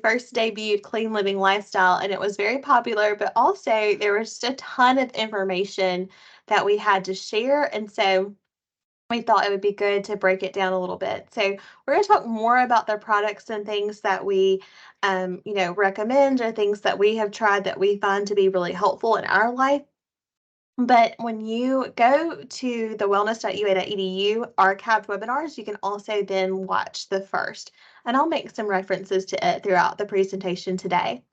first debuted Clean Living Lifestyle, and it was very popular, but also there was just a ton of information that we had to share. And so we thought it would be good to break it down a little bit. So we're going to talk more about the products and things that we, recommend, or things that we have tried that we find to be really helpful in our life. But when you go to the wellness.ua.edu archived webinars, you can also then watch the first. And I'll make some references to it throughout the presentation today.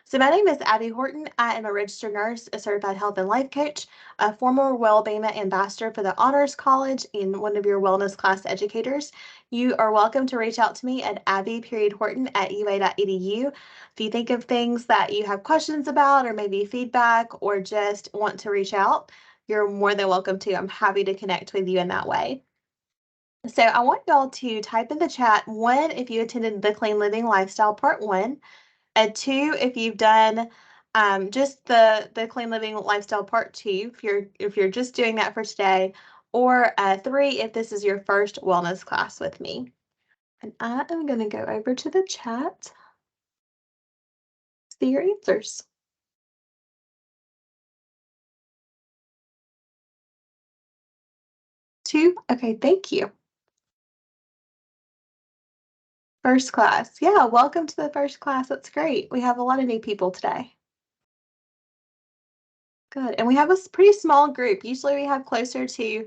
So my name is Abby Horton. I am a registered nurse, a certified health and life coach, a former WellBEMA ambassador for the Honors College, and one of your wellness class educators. You are welcome to reach out to me at abby.horton@ua.edu. If you think of things that you have questions about, or maybe feedback, or just want to reach out, you're more than welcome to. I'm happy to connect with you in that way. So I want y'all to type in the chat, 1, if you attended the Clean Living Lifestyle Part 1, 2, if you've done just the Clean Living Lifestyle Part 2, if you're just doing that for today, or 3, if this is your first wellness class with me. And I am going to go over to the chat, see your answers. 2, okay, thank you. First class, yeah, welcome to the first class. That's great. We have a lot of new people today. Good, and we have a pretty small group. Usually we have closer to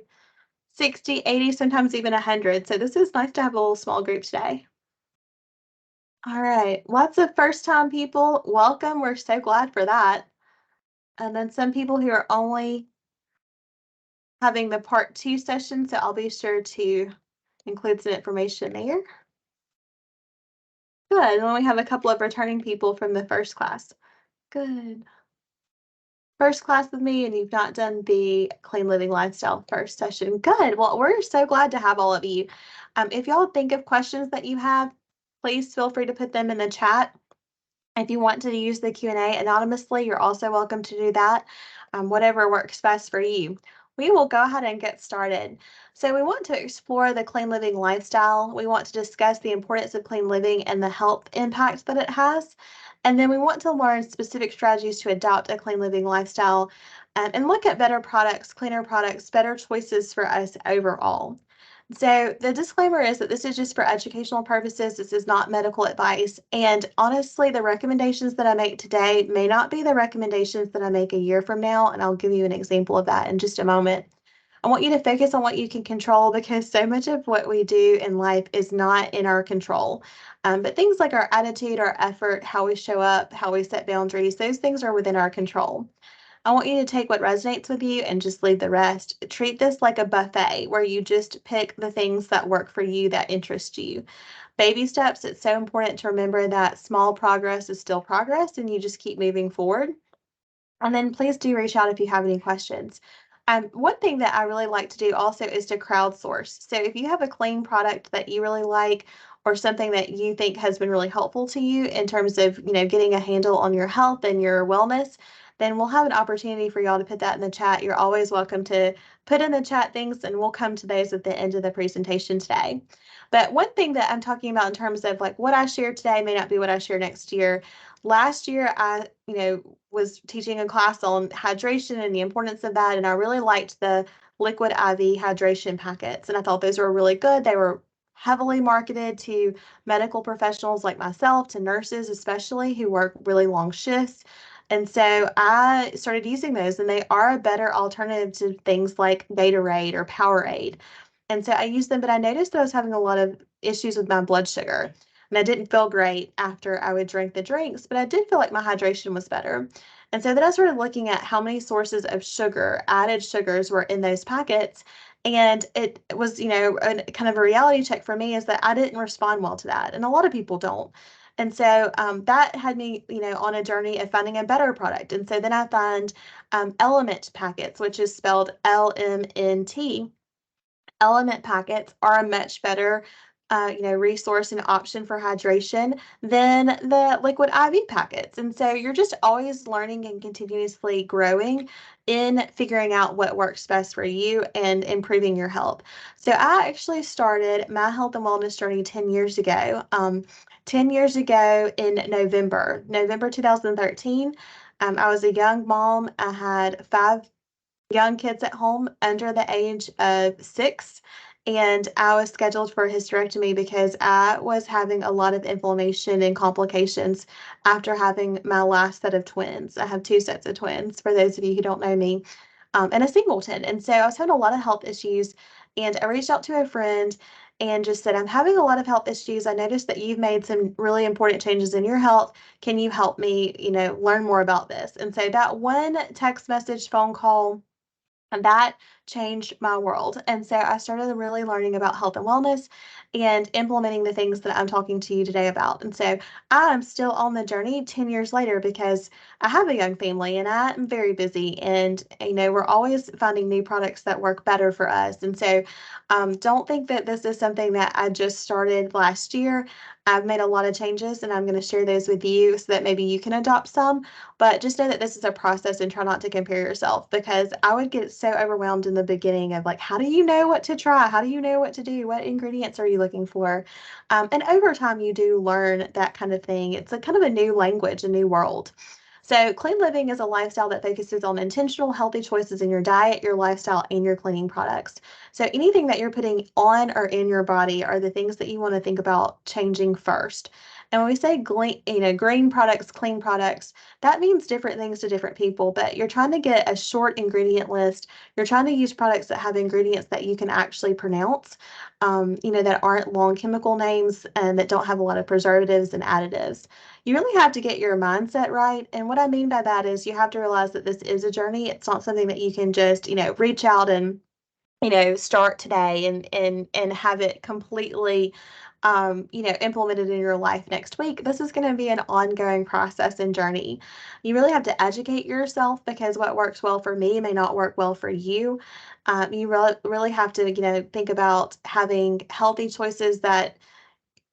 60, 80, sometimes even 100. So this is nice to have a little small group today. All right, lots of first-time people. Welcome. We're so glad for that. And then some people who are only having the part 2 session, so I'll be sure to include some information there. Good. And then we have a couple of returning people from the first class. Good. First class with me, and you've not done the Clean Living Lifestyle first session. Good. Well, we're so glad to have all of you. If y'all think of questions that you have, please feel free to put them in the chat. If you want to use the Q&A anonymously, you're also welcome to do that, whatever works best for you. We will go ahead and get started. So we want to explore the clean living lifestyle. We want to discuss the importance of clean living and the health impact that it has. And then we want to learn specific strategies to adopt a clean living lifestyle, and look at better products, cleaner products, better choices for us overall. So the disclaimer is that this is just for educational purposes. This is not medical advice. And honestly, the recommendations that I make today may not be the recommendations that I make a year from now. And I'll give you an example of that in just a moment. I want you to focus on what you can control, because so much of what we do in life is not in our control. But things like our attitude, our effort, how we show up, how we set boundaries, those things are within our control. I want you to take what resonates with you and just leave the rest. Treat this like a buffet where you just pick the things that work for you, that interest you. Baby steps, it's so important to remember that small progress is still progress, and you just keep moving forward. And then please do reach out if you have any questions. One thing that I really like to do also is to crowdsource. So if you have a clean product that you really like, or something that you think has been really helpful to you in terms of, getting a handle on your health and your wellness, then we'll have an opportunity for y'all to put that in the chat. You're always welcome to put in the chat things, and we'll come to those at the end of the presentation today. But one thing that I'm talking about in terms of like what I share today may not be what I share next year. Last year, I, was teaching a class on hydration and the importance of that, and I really liked the liquid IV hydration packets, and I thought those were really good. They were heavily marketed to medical professionals like myself, to nurses especially, who work really long shifts. And so I started using those, and they are a better alternative to things like Gatorade or Powerade. And so I used them, but I noticed that I was having a lot of issues with my blood sugar. And I didn't feel great after I would drink the drinks, but I did feel like my hydration was better. And so then I started looking at how many sources of sugar, added sugars, were in those packets. And it was, kind of a reality check for me, is that I didn't respond well to that. And a lot of people don't. And so that had me, on a journey of finding a better product. And so then I found Element packets, which is spelled LMNT. Element packets are a much better resource and option for hydration than the liquid IV packets. And so you're just always learning and continuously growing in figuring out what works best for you and improving your health. So I actually started my health and wellness journey 10 years ago. 10 years ago in November 2013. I was a young mom. I had five young kids at home under the age of 6, and I was scheduled for a hysterectomy because I was having a lot of inflammation and complications after having my last set of twins. I have 2 sets of twins, for those of you who don't know me, and a singleton, and so I was having a lot of health issues, and I reached out to a friend and just said, "I'm having a lot of health issues. I noticed that you've made some really important changes in your health. Can you help me, learn more about this?" And so that one text message, phone call, and that changed my world. And so I started really learning about health and wellness and implementing the things that I'm talking to you today about. And so I'm still on the journey 10 years later because I have a young family and I'm very busy. And, we're always finding new products that work better for us. And so don't think that this is something that I just started last year. I've made a lot of changes and I'm going to share those with you so that maybe you can adopt some. But just know that this is a process and try not to compare yourself because I would get so overwhelmed in the beginning of like, how do you know what to try? How do you know what to do? What ingredients are you looking for? And over time, you do learn that kind of thing. It's a kind of a new language, a new world. So, clean living is a lifestyle that focuses on intentional, healthy choices in your diet, your lifestyle, and your cleaning products. So, anything that you're putting on or in your body are the things that you want to think about changing first. And when we say green products, clean products, that means different things to different people, but you're trying to get a short ingredient list. You're trying to use products that have ingredients that you can actually pronounce, that aren't long chemical names and that don't have a lot of preservatives and additives. You really have to get your mindset right. And what I mean by that is you have to realize that this is a journey. It's not something that you can just, reach out and start today and have it completely implemented in your life next week. This is going to be an ongoing process and journey. You really have to educate yourself because what works well for me may not work well for you. You really have to, think about having healthy choices that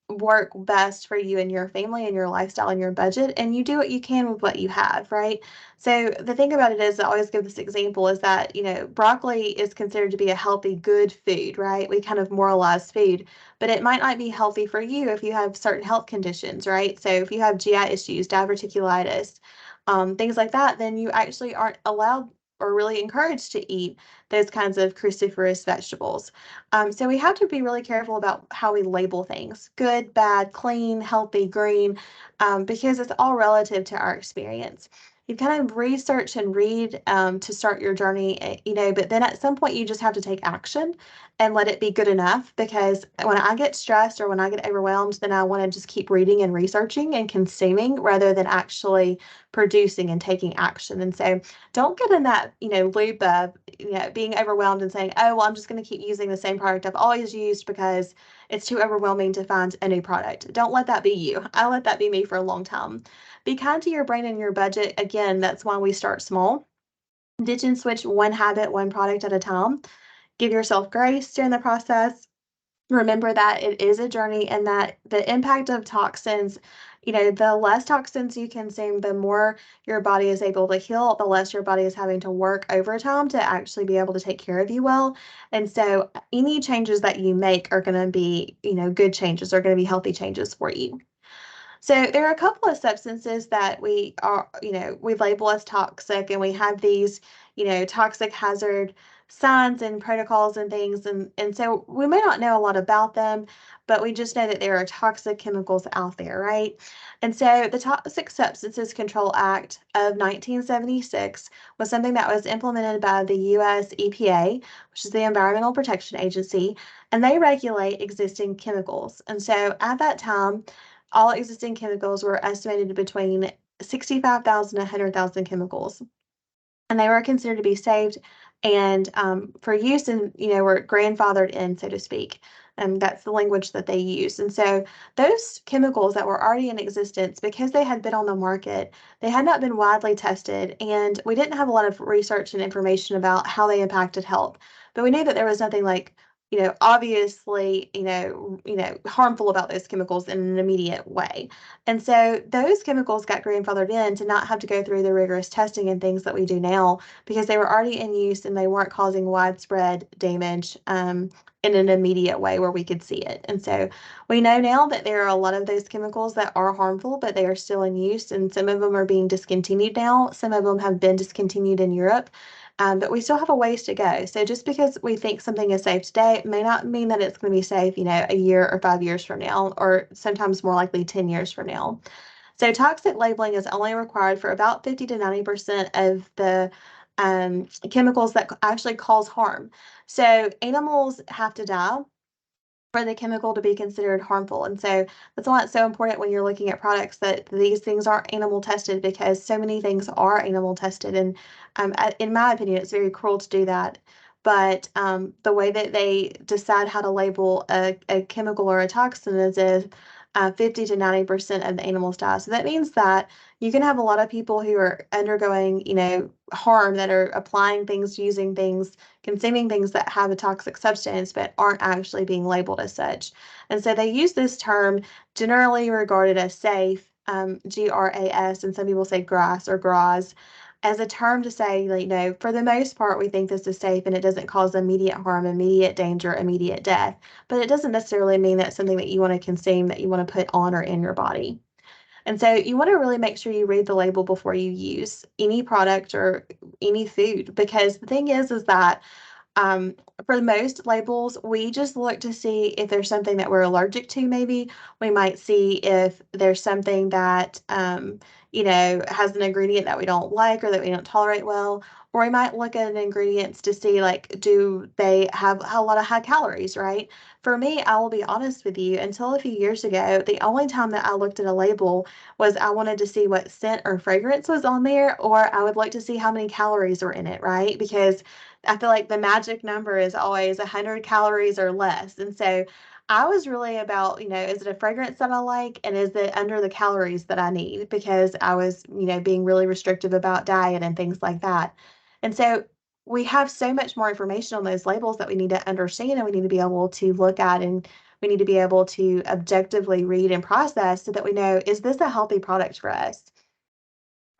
work best for you and your family and your lifestyle and your budget, and you do what you can with what you have, right? So the thing about it is, I always give this example is that, broccoli is considered to be a healthy, good food, right? We kind of moralize food, but it might not be healthy for you if you have certain health conditions, right? So if you have GI issues, diverticulitis, things like that, then you actually aren't allowed or really encouraged to eat those kinds of cruciferous vegetables. So we have to be really careful about how we label things: good, bad, clean, healthy, green, because it's all relative to our experience. You kind of research and read to start your journey, but then at some point you just have to take action and let it be good enough. Because when I get stressed or when I get overwhelmed, then I want to just keep reading and researching and consuming rather than actually producing and taking action. And so don't get in that, loop of, being overwhelmed and saying, oh, well, I'm just going to keep using the same product I've always used because it's too overwhelming to find a new product. Don't let that be you. I let that be me for a long time. Be kind to your brain and your budget. Again, that's why we start small. Ditch and switch one habit, one product at a time. Give yourself grace during the process. Remember that it is a journey and that the impact of toxins, the less toxins you consume, the more your body is able to heal, the less your body is having to work overtime to actually be able to take care of you well. And so any changes that you make are going to be, good changes, are going to be healthy changes for you. So there are a couple of substances that we label as toxic, and we have these, toxic hazard signs and protocols and things. And so we may not know a lot about them, but we just know that there are toxic chemicals out there, right? And so the Toxic Substances Control Act of 1976 was something that was implemented by the US EPA, which is the Environmental Protection Agency, and they regulate existing chemicals. And so at that time, all existing chemicals were estimated between 65,000 and 100,000 chemicals, and they were considered to be saved and for use and, were grandfathered in, so to speak. And that's the language that they use. And so those chemicals that were already in existence, because they had been on the market, they had not been widely tested, and we didn't have a lot of research and information about how they impacted health. But we knew that there was nothing like obviously, harmful about those chemicals in an immediate way. And so those chemicals got grandfathered in to not have to go through the rigorous testing and things that we do now because they were already in use and they weren't causing widespread damage in an immediate way where we could see it. And so we know now that there are a lot of those chemicals that are harmful, but they are still in use, and some of them are being discontinued now. Some of them have been discontinued in Europe. But we still have a ways to go. So just because we think something is safe today may not mean that it's going to be safe, a year or 5 years from now, or sometimes more likely 10 years from now. So toxic labeling is only required for about 50 to 90% of the chemicals that actually cause harm. So animals have to die for the chemical to be considered harmful. And so that's why it's so important when you're looking at products that these things aren't animal tested, because so many things are animal tested. And in my opinion, it's very cruel to do that. But the way that they decide how to label a chemical or a toxin is if 50 to 90% of the animals die. So that means that you can have a lot of people who are undergoing, harm, that are applying things, using things, consuming things that have a toxic substance but aren't actually being labeled as such. And so they use this term, generally regarded as safe, GRAS, and some people say grass or gras, as a term to say, for the most part, we think this is safe and it doesn't cause immediate harm, immediate danger, immediate death. But it doesn't necessarily mean that's something that you want to consume, that you want to put on or in your body. And so you want to really make sure you read the label before you use any product or any food, because the thing is that um, for most labels, we just look to see if there's something that we're allergic to, maybe. We might see if there's something that, has an ingredient that we don't like or that we don't tolerate well. Or we might look at ingredients to see, like, do they have a lot of high calories, right? For me, I will be honest with you, until a few years ago, the only time that I looked at a label was I wanted to see what scent or fragrance was on there, or I would look to see how many calories were in it, right? Because I feel like the magic number is always 100 calories or less. And so I was really about, is it a fragrance that I like, and is it under the calories that I need? Because I was, being really restrictive about diet and things like that. And so we have so much more information on those labels that we need to understand, and we need to be able to look at, and we need to be able to objectively read and process so that we know, is this a healthy product for us?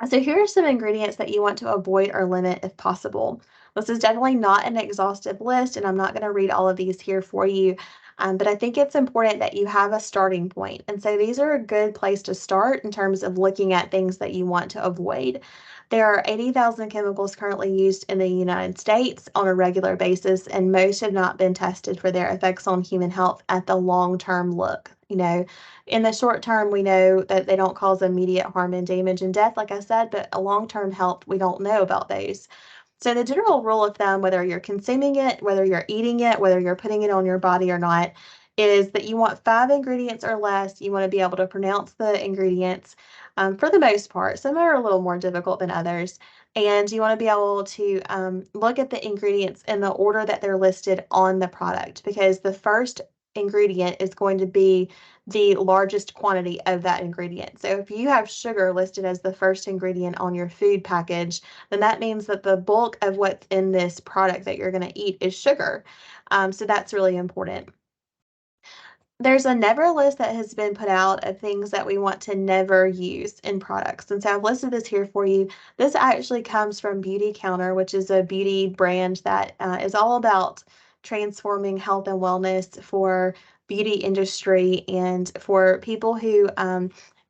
So here are some ingredients that you want to avoid or limit if possible. This is definitely not an exhaustive list, and I'm not going to read all of these here for you, but I think it's important that you have a starting point. And so these are a good place to start in terms of looking at things that you want to avoid. There are 80,000 chemicals currently used in the United States on a regular basis, and most have not been tested for their effects on human health at the long-term look. In the short term, we know that they don't cause immediate harm and damage and death, like I said, but a long-term health, we don't know about those. So the general rule of thumb, whether you're consuming it, whether you're eating it, whether you're putting it on your body or not, is that you want 5 ingredients or less. You want to be able to pronounce the ingredients for the most part. Some are a little more difficult than others. And you want to be able to look at the ingredients in the order that they're listed on the product, because the first ingredient is going to be the largest quantity of that ingredient. So if you have sugar listed as the first ingredient on your food package, then that means that the bulk of what's in this product that you're going to eat is sugar. So that's really important. There's a never list that has been put out of things that we want to never use in products. And so I've listed this here for you. This actually comes from Beauty Counter, which is a beauty brand that is all about transforming health and wellness for beauty industry and for people who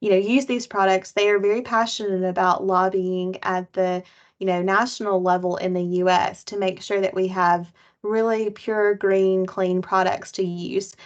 use these products. They are very passionate about lobbying at the national level in the US to make sure that we have really pure, green, clean products to use.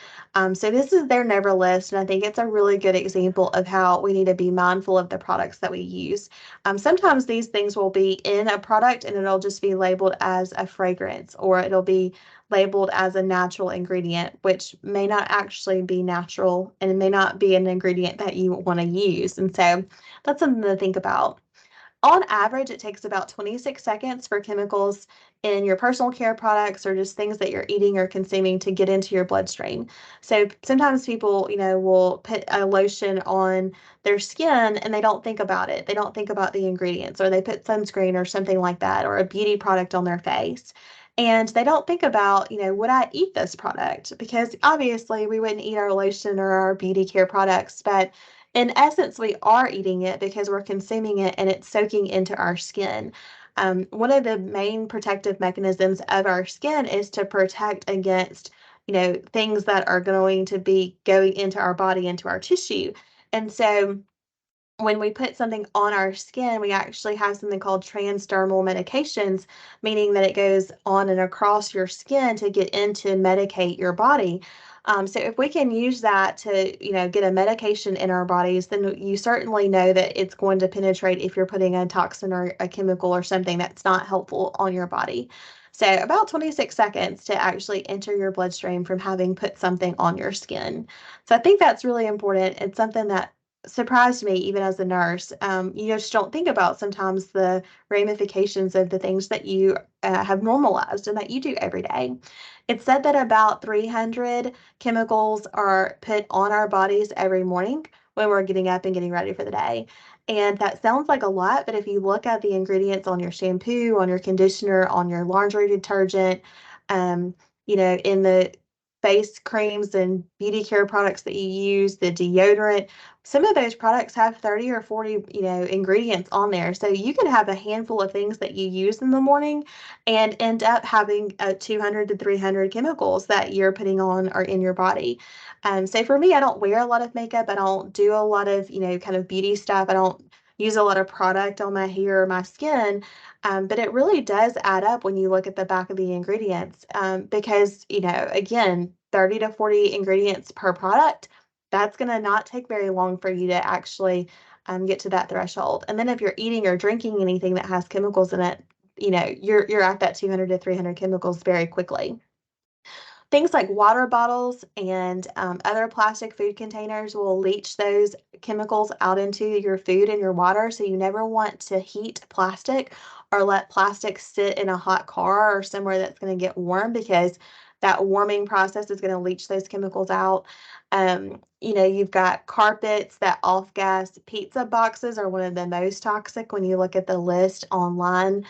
So this is their never list, and I think it's a really good example of how we need to be mindful of the products that we use. Sometimes these things will be in a product and it'll just be labeled as a fragrance, or it'll be labeled as a natural ingredient, which may not actually be natural, and it may not be an ingredient that you want to use. And so that's something to think about. On average, it takes about 26 seconds for chemicals in your personal care products or just things that you're eating or consuming to get into your bloodstream. So sometimes people, will put a lotion on their skin and they don't think about it. They don't think about the ingredients, or they put sunscreen or something like that, or a beauty product on their face. And they don't think about, would I eat this product? Because obviously we wouldn't eat our lotion or our beauty care products, but in essence, we are eating it because we're consuming it and it's soaking into our skin. One of the main protective mechanisms of our skin is to protect against, things that are going to be going into our body, into our tissue. And so when we put something on our skin, we actually have something called transdermal medications, meaning that it goes on and across your skin to get in to medicate your body. So if we can use that to, get a medication in our bodies, then you certainly know that it's going to penetrate if you're putting a toxin or a chemical or something that's not helpful on your body. So about 26 seconds to actually enter your bloodstream from having put something on your skin. So I think that's really important. It's something that surprised me even as a nurse. You just don't think about sometimes the ramifications of the things that you have normalized and that you do every day. It's said that about 300 chemicals are put on our bodies every morning when we're getting up and getting ready for the day. And that sounds like a lot, but if you look at the ingredients on your shampoo, on your conditioner, on your laundry detergent, um, in the face creams and beauty care products that you use, the deodorant, some of those products have 30 or 40, ingredients on there. So you could have a handful of things that you use in the morning and end up having 200 to 300 chemicals that you're putting on or in your body. So for me, I don't wear a lot of makeup. I don't do a lot of, kind of beauty stuff. I don't use a lot of product on my hair or my skin. But it really does add up when you look at the back of the ingredients, because, again, 30 to 40 ingredients per product, that's going to not take very long for you to actually get to that threshold. And then if you're eating or drinking anything that has chemicals in it, you're at that 200 to 300 chemicals very quickly. Things like water bottles and other plastic food containers will leach those chemicals out into your food and your water. So you never want to heat plastic or let plastic sit in a hot car or somewhere that's going to get warm, because that warming process is going to leach those chemicals out. You've got carpets that off gas. Pizza boxes are one of the most toxic when you look at the list online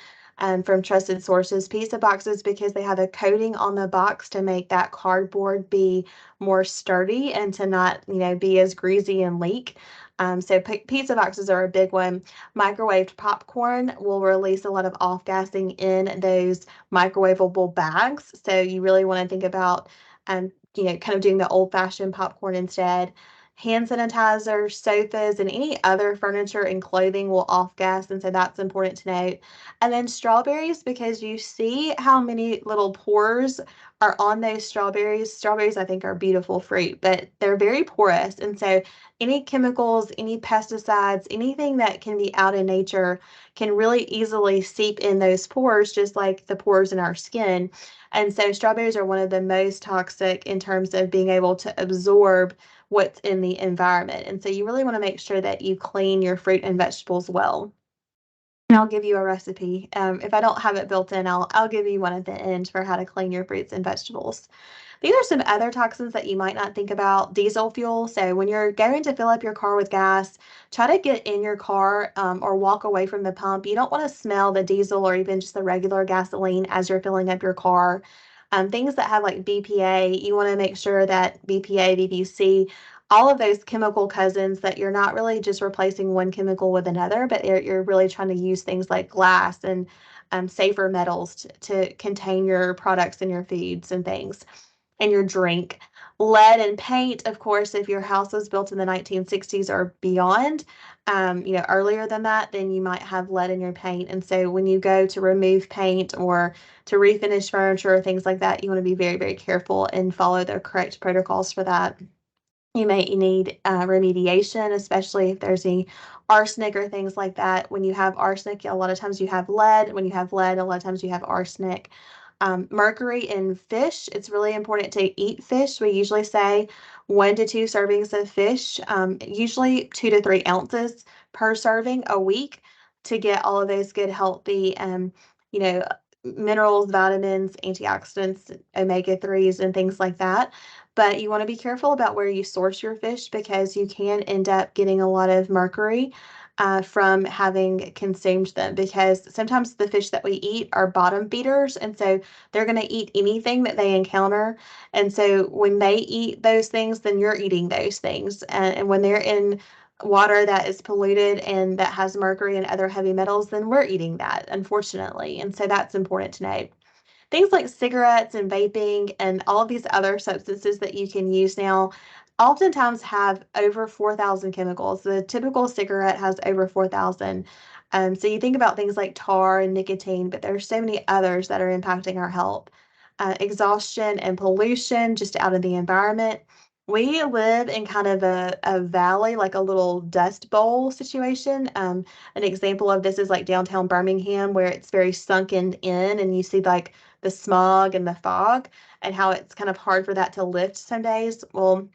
from trusted sources. Pizza boxes, because they have a coating on the box to make that cardboard be more sturdy and to not, be as greasy and leak. So pizza boxes are a big one. Microwaved popcorn will release a lot of off-gassing in those microwavable bags. So you really want to think about, kind of doing the old-fashioned popcorn instead. Hand sanitizer, sofas, and any other furniture and clothing will off-gas, and so that's important to note. And then strawberries, because you see how many little pores are on those strawberries. Strawberries, I think, are beautiful fruit, but they're very porous. And so any chemicals, any pesticides, anything that can be out in nature can really easily seep in those pores, just like the pores in our skin. And so strawberries are one of the most toxic in terms of being able to absorb what's in the environment. And so you really want to make sure that you clean your fruit and vegetables well. And I'll give you a recipe. If I don't have it built in, I'll give you one at the end for how to clean your fruits and vegetables. These are some other toxins that you might not think about. Diesel fuel. So when you're going to fill up your car with gas, try to get in your car or walk away from the pump. You don't want to smell the diesel or even just the regular gasoline as you're filling up your car. Things that have like BPA, you want to make sure that BPA, BPC, all of those chemical cousins, that you're not really just replacing one chemical with another, but you're really trying to use things like glass and safer metals to contain your products and your foods and things and your drink. Lead and paint, of course, if your house was built in the 1960s or beyond, earlier than that, then you might have lead in your paint. And so when you go to remove paint or to refinish furniture or things like that, you want to be very, very careful and follow the correct protocols for that. You may need remediation, especially if there's any arsenic or things like that. When you have arsenic, a lot of times you have lead. When you have lead, a lot of times you have arsenic. Mercury in fish, it's really important to eat fish. We usually say 1 to 2 servings of fish, usually 2 to 3 ounces per serving a week, to get all of those good, healthy, you know, minerals, vitamins, antioxidants, omega-3s, and things like that. But you want to be careful about where you source your fish, because you can end up getting a lot of mercury from having consumed them, because sometimes the fish that we eat are bottom feeders, and so they're going to eat anything that they encounter. And so when they eat those things, then you're eating those things. And when they're in water that is polluted and that has mercury and other heavy metals, then we're eating that, unfortunately. And so that's important to note. Things like cigarettes and vaping and all of these other substances that you can use now oftentimes have over 4,000 chemicals. The typical cigarette has over 4,000. So you think about things like tar and nicotine, but there's so many others that are impacting our health. Exhaustion and pollution just out of the environment. We live in kind of a valley, like a little dust bowl situation. An example of this is like downtown Birmingham, where it's very sunken in, and you see like the smog and the fog, and how it's kind of hard for that to lift some days. Well,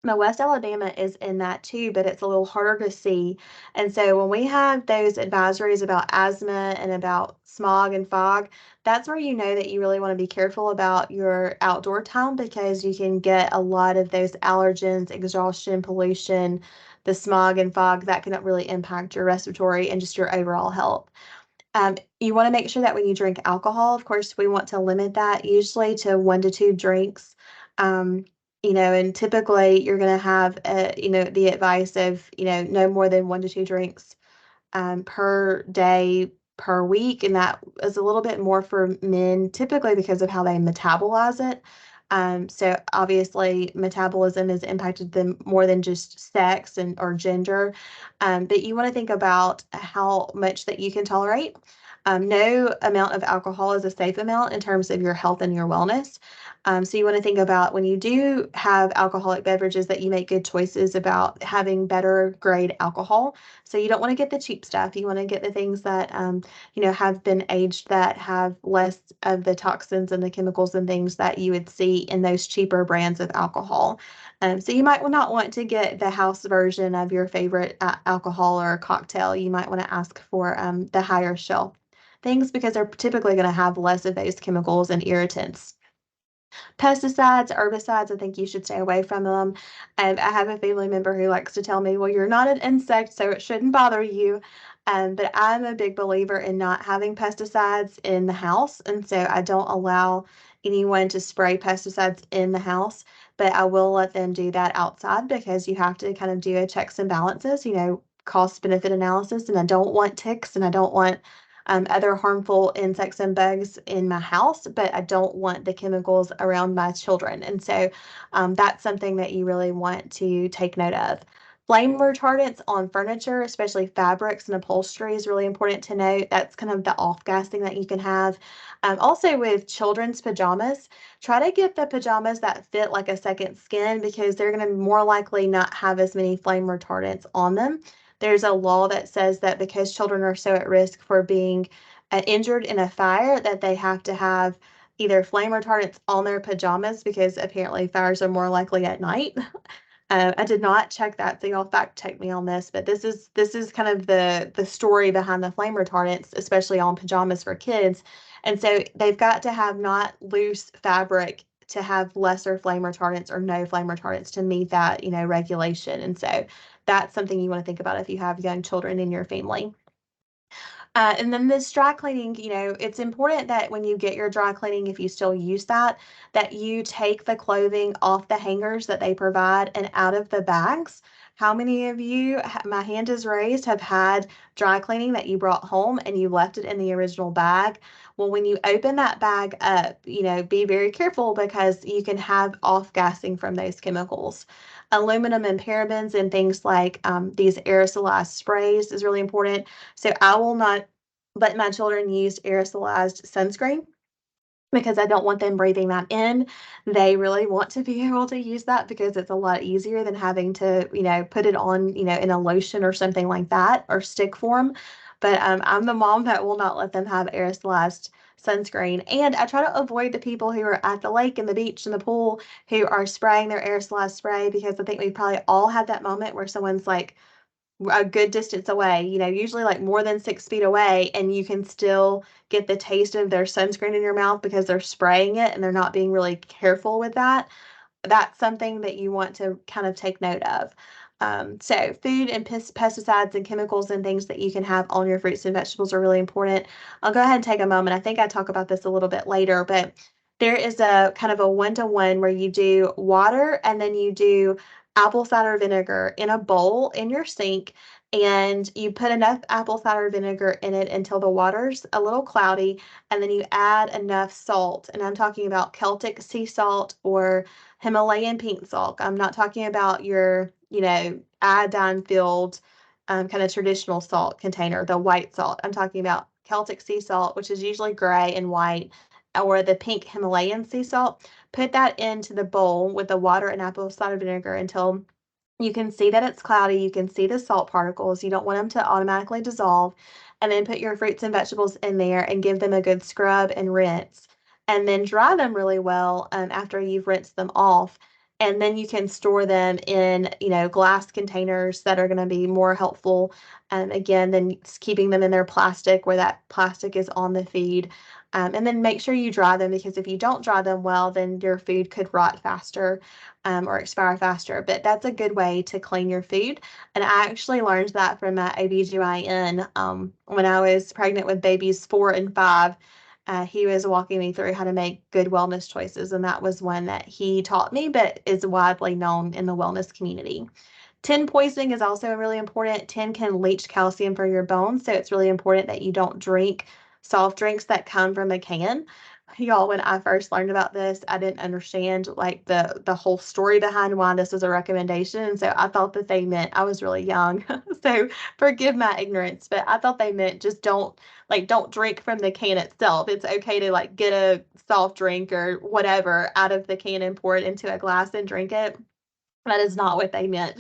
now, West Alabama is in that too, but it's a little harder to see. And so when we have those advisories about asthma and about smog and fog, that's where you know that you really want to be careful about your outdoor time, because you can get a lot of those allergens, exhaustion, pollution, the smog and fog that can really impact your respiratory and just your overall health. You want to make sure that when you drink alcohol, of course, we want to limit that usually to 1 to 2 drinks. Um, and typically you're going to have, the advice of, no more than 1 to 2 drinks per day per week, and that is a little bit more for men, typically because of how they metabolize it. So obviously, metabolism is impacted them more than just sex and or gender, but you want to think about how much that you can tolerate. No amount of alcohol is a safe amount in terms of your health and your wellness. So you want to think about when you do have alcoholic beverages that you make good choices about having better grade alcohol. So you don't want to get the cheap stuff. You want to get the things that have been aged, that have less of the toxins and the chemicals and things that you would see in those cheaper brands of alcohol. So you might not want to get the house version of your favorite alcohol or cocktail. You might want to ask for the higher shelf things, because they're typically going to have less of those chemicals and irritants. Pesticides, herbicides, I think you should stay away from them. And I have a family member who likes to tell me, well, you're not an insect, so it shouldn't bother you. But I'm a big believer in not having pesticides in the house. And so I don't allow anyone to spray pesticides in the house, but I will let them do that outside, because you have to kind of do a checks and balances, cost benefit analysis. And I don't want ticks, and I don't want other harmful insects and bugs in my house, but I don't want the chemicals around my children. And so that's something that you really want to take note of. Flame retardants on furniture, especially fabrics and upholstery, is really important to note. That's kind of the off gassing that you can have. Also, with children's pajamas, try to get the pajamas that fit like a second skin, because they're going to more likely not have as many flame retardants on them. There's a law that says that because children are so at risk for being injured in a fire, that they have to have either flame retardants on their pajamas, because apparently fires are more likely at night. I did not check that, so y'all fact check me on this, but this is kind of the story behind the flame retardants, especially on pajamas for kids. And so they've got to have not loose fabric to have lesser flame retardants or no flame retardants to meet that, regulation. And so that's something you want to think about if you have young children in your family. And then this dry cleaning, it's important that when you get your dry cleaning, if you still use that, that you take the clothing off the hangers that they provide and out of the bags. How many of you, my hand is raised, have had dry cleaning that you brought home and you left it in the original bag? Well, when you open that bag up, be very careful, because you can have off gassing from those chemicals. Aluminum and parabens and things like these aerosolized sprays is really important. So I will not let my children use aerosolized sunscreen, because I don't want them breathing that in. They really want to be able to use that, because it's a lot easier than having to, put it on, in a lotion or something like that, or stick form. But I'm the mom that will not let them have aerosolized sunscreen. And I try to avoid the people who are at the lake and the beach and the pool who are spraying their aerosolized spray, because I think we've probably all had that moment where someone's like a good distance away, usually like more than 6 feet away, and you can still get the taste of their sunscreen in your mouth because they're spraying it and they're not being really careful with that. that's something that you want to kind of take note of. So food and pesticides and chemicals and things that you can have on your fruits and vegetables are really important. I'll go ahead and take a moment. I think I talk about this a little bit later, but there is a kind of a one-to-one where you do water and then you do apple cider vinegar in a bowl in your sink, and you put enough apple cider vinegar in it until the water's a little cloudy, and then you add enough salt. And I'm talking about Celtic sea salt or Himalayan pink salt. I'm not talking about your, iodine filled kind of traditional salt container, the white salt. I'm talking about Celtic sea salt, which is usually gray and white, or the pink Himalayan sea salt. Put that into the bowl with the water and apple cider vinegar until you can see that it's cloudy. You can see the salt particles. You don't want them to automatically dissolve. And then put your fruits and vegetables in there and give them a good scrub and rinse. And then dry them really well after you've rinsed them off. And then you can store them in, glass containers that are going to be more helpful. Again, than keeping them in their plastic where that plastic is on the feed. And then make sure you dry them, because if you don't dry them well, then your food could rot faster or expire faster. But that's a good way to clean your food. And I actually learned that from my OBGYN when I was pregnant with babies 4 and 5. He was walking me through how to make good wellness choices. And that was one that he taught me, but is widely known in the wellness community. Tin poisoning is also really important. Tin can leach calcium for your bones, so it's really important that you don't drink soft drinks that come from a can. Y'all, when I first learned about this, I didn't understand like the whole story behind why this was a recommendation. And so I thought that they meant I was really young. So forgive my ignorance, but I thought they meant just don't drink from the can itself. It's okay to like get a soft drink or whatever out of the can and pour it into a glass and drink it. That is not what they meant.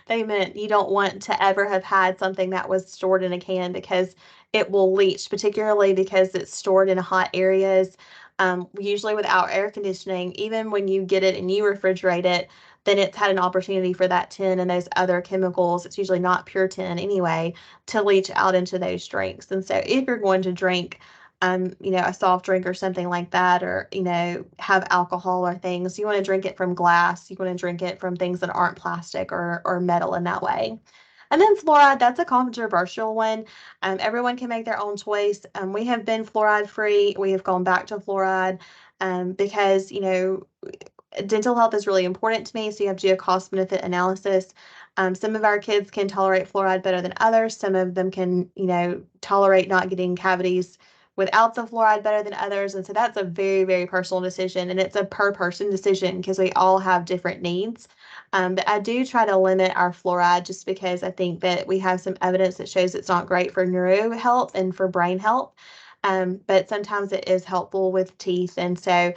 They meant you don't want to ever have had something that was stored in a can, because it will leach, particularly because it's stored in hot areas, usually without air conditioning. Even when you get it and you refrigerate it, then it's had an opportunity for that tin and those other chemicals, it's usually not pure tin anyway, to leach out into those drinks. And so if you're going to drink a soft drink or something like that, or, have alcohol or things, you want to drink it from glass. You want to drink it from things that aren't plastic or metal in that way. And then fluoride, that's a controversial one. Everyone can make their own choice. We have been fluoride free. We have gone back to fluoride because, dental health is really important to me. So you have to do a cost benefit analysis. Some of our kids can tolerate fluoride better than others. Some of them can, tolerate not getting cavities without the fluoride better than others. And so that's a very, very personal decision. And it's a per person decision because we all have different needs. But I do try to limit our fluoride just because I think that we have some evidence that shows it's not great for neuro health and for brain health. But sometimes it is helpful with teeth. And so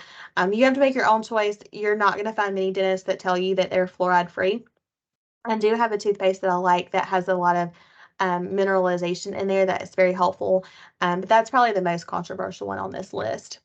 you have to make your own choice. You're not going to find many dentists that tell you that they're fluoride free. I do have a toothpaste that I like that has a lot of mineralization in there that is very helpful. But that's probably the most controversial one on this list.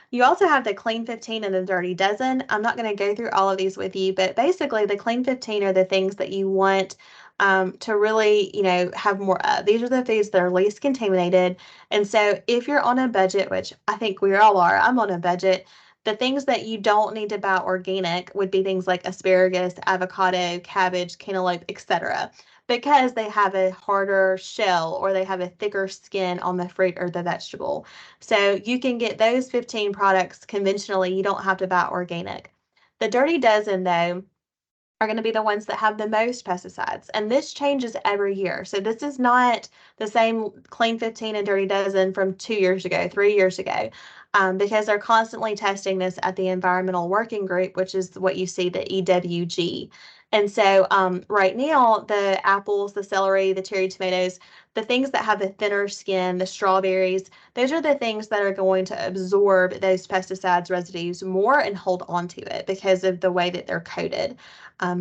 You also have the Clean 15 and the Dirty Dozen. I'm not going to go through all of these with you, but basically the Clean 15 are the things that you want to really, have more of. These are the foods that are least contaminated. And so if you're on a budget, which I think we all are, I'm on a budget, the things that you don't need to buy organic would be things like asparagus, avocado, cabbage, cantaloupe, etc., because they have a harder shell or they have a thicker skin on the fruit or the vegetable. So you can get those 15 products conventionally. You don't have to buy organic. The Dirty Dozen, though, are going to be the ones that have the most pesticides. And this changes every year. So this is not the same Clean 15 and Dirty Dozen from 2 years ago, 3 years ago, because they're constantly testing this at the Environmental Working Group, which is what you see, the EWG. And so right now, the apples, the celery, the cherry tomatoes, the things that have the thinner skin, the strawberries, those are the things that are going to absorb those pesticides residues more and hold on to it because of the way that they're coated.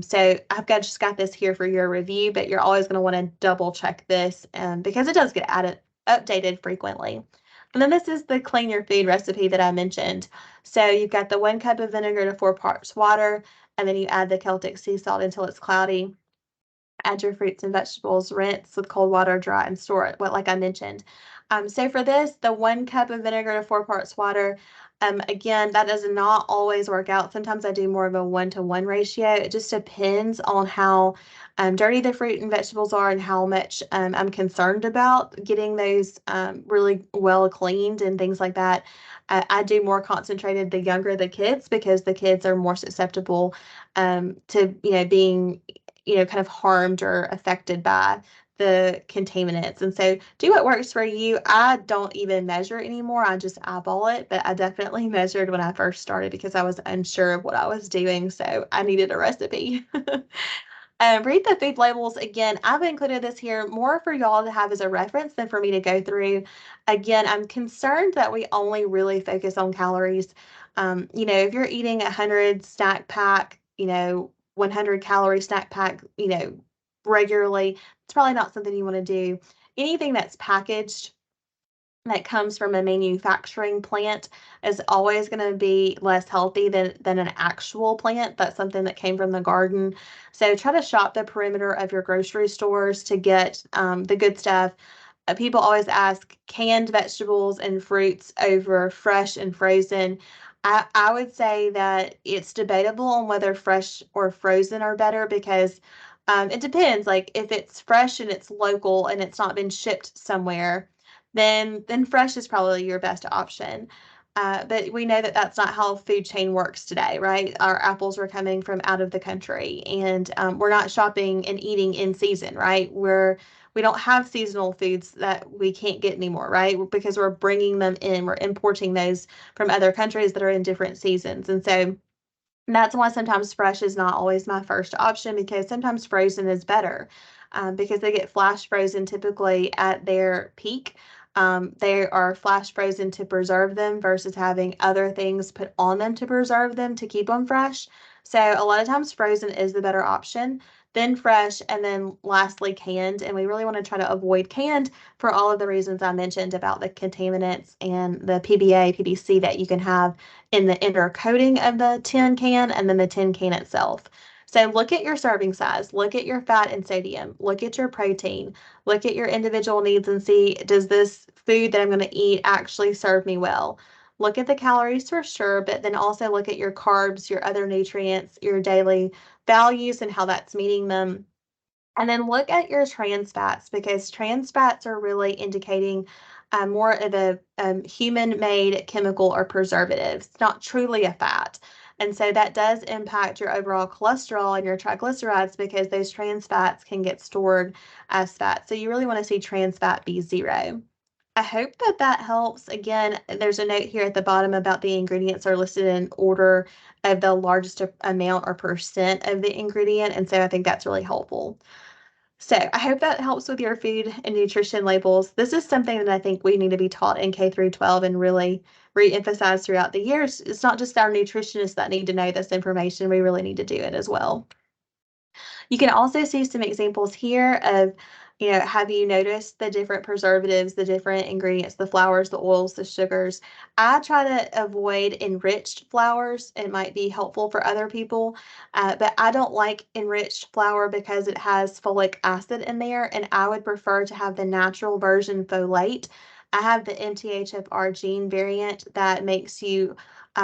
So just got this here for your review, but you're always going to want to double check this because it does get updated frequently. And then this is the clean your food recipe that I mentioned. So you've got the 1 cup of vinegar to 4 parts water, and then you add the Celtic sea salt until it's cloudy. Add your fruits and vegetables, rinse with cold water, dry, and store it, like I mentioned. So for this, the 1 cup of vinegar to 4 parts water, Again, that does not always work out. Sometimes I do more of a 1-to-1 ratio. It just depends on how dirty the fruit and vegetables are and how much I'm concerned about getting those really well cleaned and things like that. I do more concentrated the younger the kids because the kids are more susceptible to being kind of harmed or affected by the contaminants. And so do what works for you. I don't even measure anymore. I just eyeball it, but I definitely measured when I first started because I was unsure of what I was doing. So I needed a recipe. Read the food labels. Again, I've included this here more for y'all to have as a reference than for me to go through. Again, I'm concerned that we only really focus on calories. If you're eating 100 snack pack, 100 calorie snack pack, regularly, it's probably not something you want to do. Anything that's packaged that comes from a manufacturing plant is always going to be less healthy than an actual plant. That's something that came from the garden. So try to shop the perimeter of your grocery stores to get the good stuff. People always ask canned vegetables and fruits over fresh and frozen. I would say that it's debatable on whether fresh or frozen are better because it depends. Like if it's fresh and it's local and it's not been shipped somewhere, then fresh is probably your best option. But we know that that's not how food chain works today, right? Our apples are coming from out of the country, and we're not shopping and eating in season, right? We don't have seasonal foods that we can't get anymore, right? Because we're bringing them in, we're importing those from other countries that are in different seasons, and so that's why sometimes fresh is not always my first option because sometimes frozen is better because they get flash frozen typically at their peak. They are flash frozen to preserve them versus having other things put on them to preserve them to keep them fresh. So a lot of times frozen is the better option, then fresh, and then lastly canned. And we really want to try to avoid canned for all of the reasons I mentioned about the contaminants and the PBA, PBC that you can have in the inner coating of the tin can and then the tin can itself. So look at your serving size, look at your fat and sodium, look at your protein, look at your individual needs and see, does this food that I'm going to eat actually serve me well? Look at the calories for sure, but then also look at your carbs, your other nutrients, your daily values and how that's meeting them. And then look at your trans fats because trans fats are really indicating more of a human-made chemical or preservative. It's not truly a fat. And so that does impact your overall cholesterol and your triglycerides because those trans fats can get stored as fat. So you really want to see trans fat be 0. I hope that that helps. Again, there's a note here at the bottom about the ingredients are listed in order of the largest amount or percent of the ingredient. And so I think that's really helpful. So I hope that helps with your food and nutrition labels. This is something that I think we need to be taught in K through 12 and really re-emphasize throughout the years. It's not just our nutritionists that need to know this information. We really need to do it as well. You can also see some examples here of, have you noticed the different preservatives, the different ingredients, the flours, the oils, the sugars? I try to avoid enriched flours. It might be helpful for other people, but I don't like enriched flour because it has folic acid in there, and I would prefer to have the natural version folate. I have the MTHFR gene variant that makes you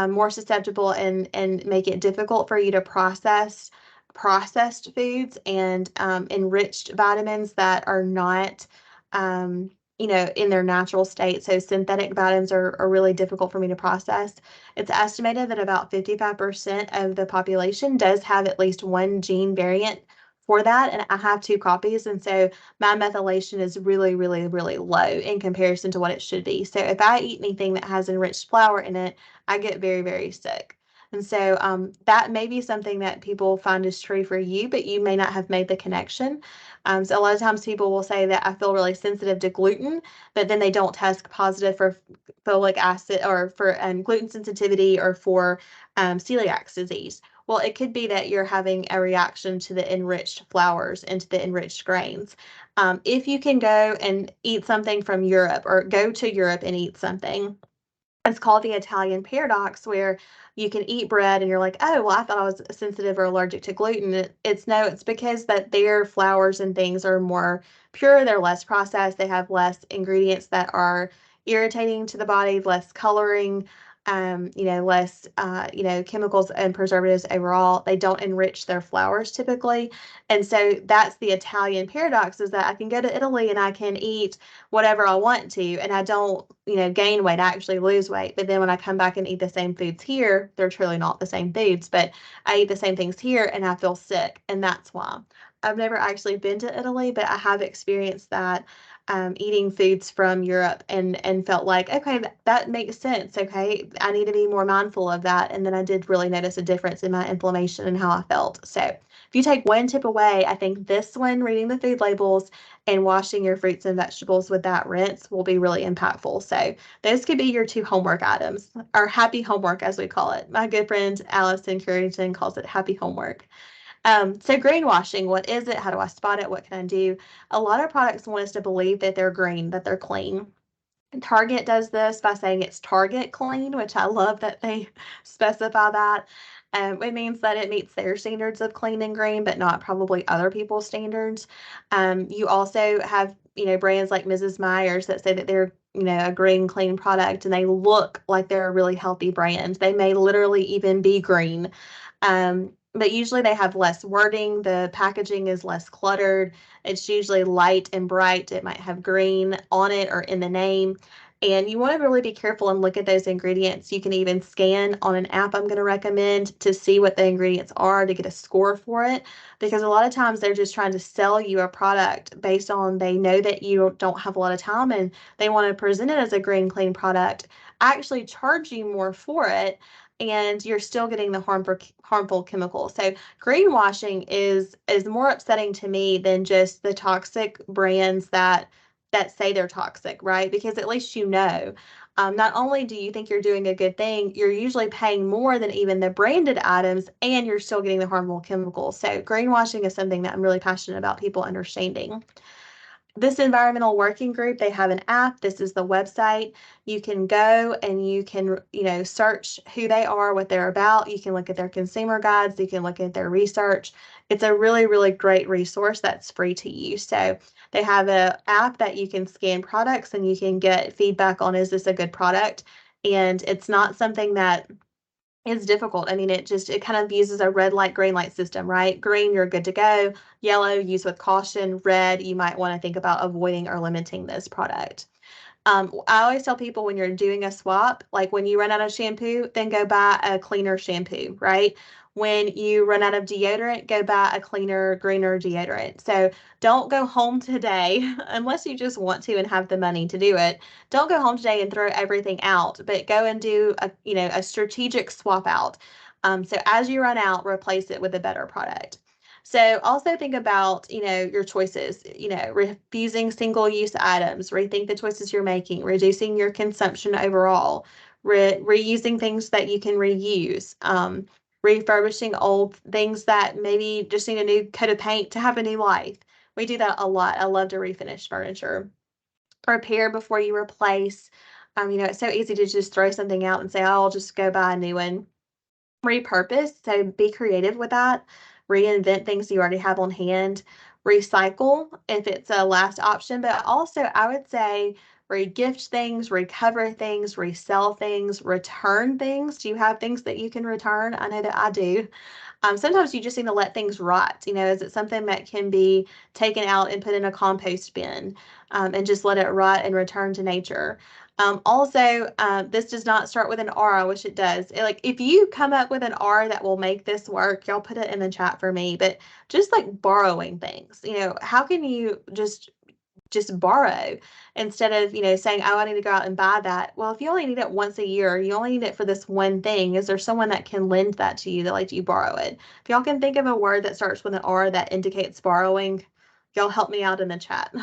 more susceptible and make it difficult for you to processed foods and enriched vitamins that are not, in their natural state. So synthetic vitamins are really difficult for me to process. It's estimated that about 55% of the population does have at least one gene variant for that, and I have 2 copies, and so my methylation is really, really, really low in comparison to what it should be. So if I eat anything that has enriched flour in it, I get very, very sick. And so that may be something that people find is true for you, but you may not have made the connection. So a lot of times people will say that I feel really sensitive to gluten, but then they don't test positive for folic acid or for gluten sensitivity or for celiac disease. Well, it could be that you're having a reaction to the enriched flours and to the enriched grains. If you can go and eat something from Europe or go to Europe and eat something, it's called the Italian paradox, where you can eat bread and you're like, oh, well, I thought I was sensitive or allergic to gluten. It's because that their flours and things are more pure, they're less processed, they have less ingredients that are irritating to the body, less coloring. less, chemicals and preservatives overall. They don't enrich their flours typically. And so that's the Italian paradox, is that I can go to Italy and I can eat whatever I want to, and I don't, gain weight, I actually lose weight. But then when I come back and eat the same foods here, they're truly not the same foods, but I eat the same things here and I feel sick. And that's why. I've never actually been to Italy, but I have experienced that, eating foods from Europe, and felt like, okay, that makes sense. Okay, I need to be more mindful of that. And then I did really notice a difference in my inflammation and how I felt. So if you take one tip away, I think this one, reading the food labels and washing your fruits and vegetables with that rinse, will be really impactful. So those could be your two homework items, or happy homework as we call it. My good friend Allison Currington calls it happy homework. So greenwashing, what is it? How do I spot it? What can I do? A lot of products want us to believe that they're green, that they're clean. Target does this by saying it's Target clean, which I love that they specify that. It means that it meets their standards of clean and green, but not probably other people's standards. You also have, brands like Mrs. Meyer's that say that they're, a green, clean product, and they look like they're a really healthy brand. They may literally even be green. But usually they have less wording. The packaging is less cluttered. It's usually light and bright. It might have green on it or in the name. And you want to really be careful and look at those ingredients. You can even scan on an app I'm going to recommend to see what the ingredients are to get a score for it. Because a lot of times they're just trying to sell you a product based on, they know that you don't have a lot of time and they want to present it as a green, clean product, actually charge you more for it, and you're still getting the harmful chemicals. So greenwashing is more upsetting to me than just the toxic brands that say they're toxic, right? Because at least not only do you think you're doing a good thing, you're usually paying more than even the branded items, and you're still getting the harmful chemicals. So greenwashing is something that I'm really passionate about people understanding. This environmental working group, they have an app. This is the website. You can go and you can, search who they are, what they're about. You can look at their consumer guides. You can look at their research. It's a really, really great resource that's free to use. So they have an app that you can scan products and you can get feedback on, is this a good product? And it's not something that is difficult. I mean, it kind of uses a red light, green light system, right? Green, you're good to go. Yellow, use with caution. Red, you might want to think about avoiding or limiting this product. I always tell people, when you're doing a swap, like when you run out of shampoo, then go buy a cleaner shampoo, right? When you run out of deodorant, go buy a cleaner, greener deodorant. So don't go home today, unless you just want to and have the money to do it. Don't go home today and throw everything out, but go and do a strategic swap out. So as you run out, replace it with a better product. So also think about, your choices, refusing single-use items, rethink the choices you're making, reducing your consumption overall, reusing things that you can reuse, refurbishing old things that maybe just need a new coat of paint to have a new life. We do that a lot. I love to refinish furniture. Repair before you replace. It's so easy to just throw something out and say, oh, I'll just go buy a new one. Repurpose, so be creative with that. Reinvent things you already have on hand. Recycle if it's a last option, but also I would say re-gift things, recover things, resell things, return things. Do you have things that you can return? I know that I do. Sometimes you just need to let things rot. Is it something that can be taken out and put in a compost bin, and just let it rot and return to nature? Also, this does not start with an R. I wish it does. Like, if you come up with an R that will make this work, y'all put it in the chat for me. But just like borrowing things, how can you just borrow instead of, saying, oh, I need to go out and buy that? Well, if you only need it once a year, you only need it for this one thing, is there someone that can lend that to you that lets you borrow it? If y'all can think of a word that starts with an R that indicates borrowing, y'all help me out in the chat.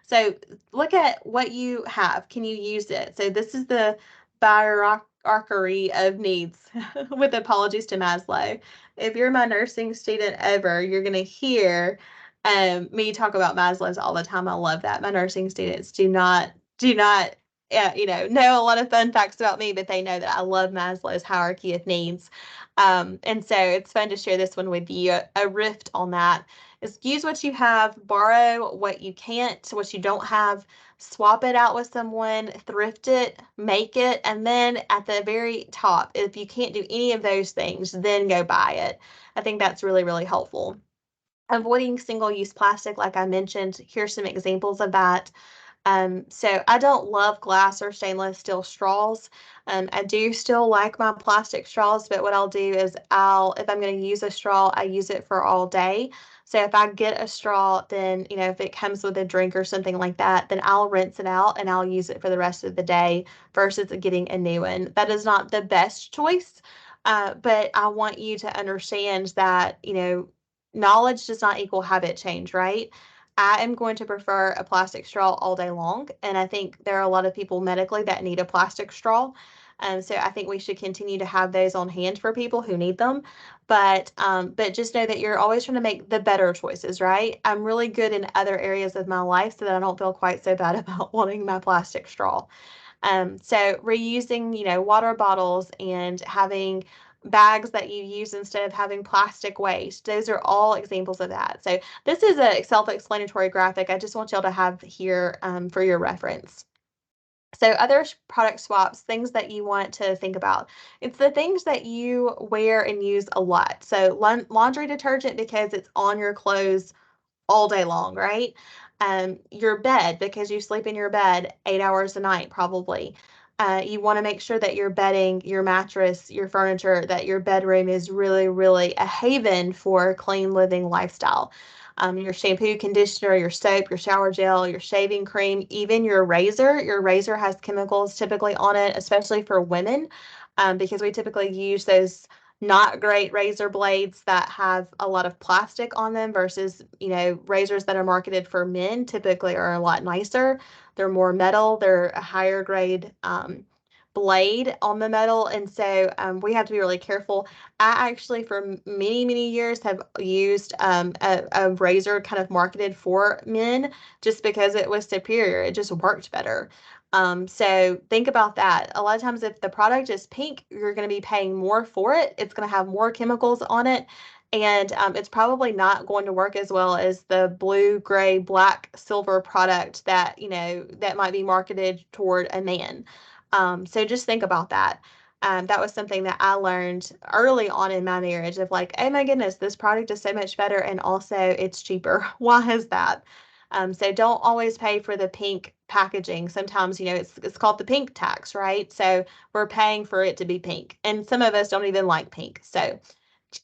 So look at what you have. Can you use it? So this is the hierarchy of needs, with apologies to Maslow. If you're my nursing student ever, you're going to hear me talk about Maslow's all the time. I love that. My nursing students do not know a lot of fun facts about me, but they know that I love Maslow's hierarchy of needs. And so it's fun to share this one with you. A rift on that is use what you have, borrow what you can't, what you don't have, swap it out with someone, thrift it, make it, and then at the very top, if you can't do any of those things, then go buy it. I think that's really, really helpful. Avoiding single-use plastic, like I mentioned, here's some examples of that. So I don't love glass or stainless steel straws. I do still like my plastic straws, but what I'll do is if I'm going to use a straw, I use it for all day. So if I get a straw, then, if it comes with a drink or something like that, then I'll rinse it out and I'll use it for the rest of the day versus getting a new one. That is not the best choice, but I want you to understand that, knowledge does not equal habit change, right? I am going to prefer a plastic straw all day long, and I think there are a lot of people medically that need a plastic straw. So I think we should continue to have those on hand for people who need them. But just know that you're always trying to make the better choices, right? I'm really good in other areas of my life so that I don't feel quite so bad about wanting my plastic straw. So reusing, water bottles and having bags that you use instead of having plastic waste. Those are all examples of that. So this is a self-explanatory graphic I just want y'all to have here for your reference. So other product swaps, things that you want to think about. It's the things that you wear and use a lot. So laundry detergent because it's on your clothes all day long, right? Your bed, because you sleep in your bed 8 hours a night, probably. You want to make sure that your bedding, your mattress, your furniture, that your bedroom is really, really a haven for clean living lifestyle. Your shampoo, conditioner, your soap, your shower gel, your shaving cream, even your razor. Your razor has chemicals typically on it, especially for women, because we typically use those not great razor blades that have a lot of plastic on them versus, razors that are marketed for men typically are a lot nicer. They're more metal, they're a higher grade blade on the metal. And so we have to be really careful. I actually, for many, many years, have used a razor kind of marketed for men just because it was superior. It just worked better. So think about that. A lot of times, if the product is pink, you're going to be paying more for it. It's going to have more chemicals on it. And it's probably not going to work as well as the blue, gray, black, silver product that, that might be marketed toward a man. So just think about that. That was something that I learned early on in my marriage of like, oh my goodness, this product is so much better and also it's cheaper. Why is that? So don't always pay for the pink packaging. Sometimes, it's called the pink tax, right? So we're paying for it to be pink. And some of us don't even like pink. So